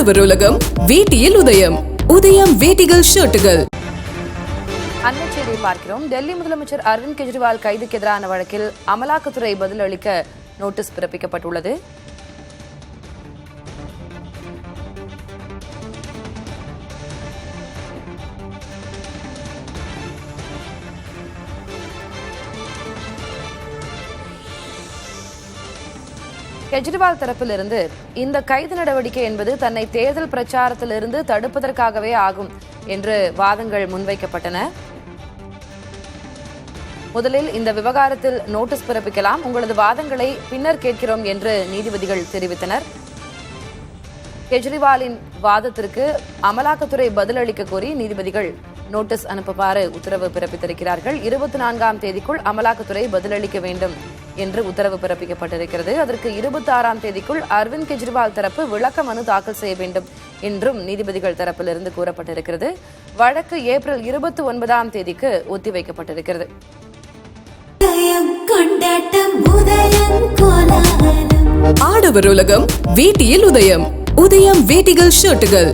ஆடவர் உலகம் வேட்டியில் உதயம். உதயம் வேட்டிகள் ஷர்ட்டுகள். அண்மை செய்தியை பார்க்கிறோம். டெல்லி முதலமைச்சர் அரவிந்த் கெஜ்ரிவால் கைதுக்கு எதிரான வழக்கில் அமலாக்கத்துறை பதிலளிக்க நோட்டீஸ் பிறப்பிக்கப்பட்டுள்ளது. கெஜ்ரிவால் தரப்பிலிருந்து இந்த கைது நடவடிக்கை என்பது தன்னை தேர்தல் பிரச்சாரத்திலிருந்து தடுப்பதற்காகவே ஆகும் என்று வாதங்கள் முன்வைக்கப்பட்டன. முதலில் இந்த விவகாரத்தில் நோட்டீஸ் பிறப்பிக்கலாம், உங்களது வாதங்களை பின்னர் கேட்கிறோம் என்று நீதிபதிகள் தெரிவித்தனர். கெஜ்ரிவாலின் வாதத்திற்கு அமலாக்கத்துறை பதிலளிக்க கோரி நீதிபதிகள் நோட்டீஸ் அனுப்புமாறு உத்தரவு பிறப்பித்திருக்கிறார்கள். 24ஆம் தேதிக்குள் அமலாக்கத்துறை பதிலளிக்க வேண்டும் என்று உத்தரவு பிறப்பிக்கப்பட்டிருக்கிறது. அதற்கு 26ஆம் தேதிக்குள் அரவிந்த் கெஜ்ரிவால் தரப்பு விளக்க மனு தாக்கல் செய்ய வேண்டும் என்றும் நீதிபதிகள் தரப்பிலிருந்து கூறப்பட்டிருக்கிறது. வழக்கு ஏப்ரல் 29ஆம் தேதிக்கு ஒத்திவைக்கப்பட்டிருக்கிறது. ஆடவர் உலகம் வேட்டியில் உதயம். உதயம் வேட்டிகள் ஷர்ட்டுகள்.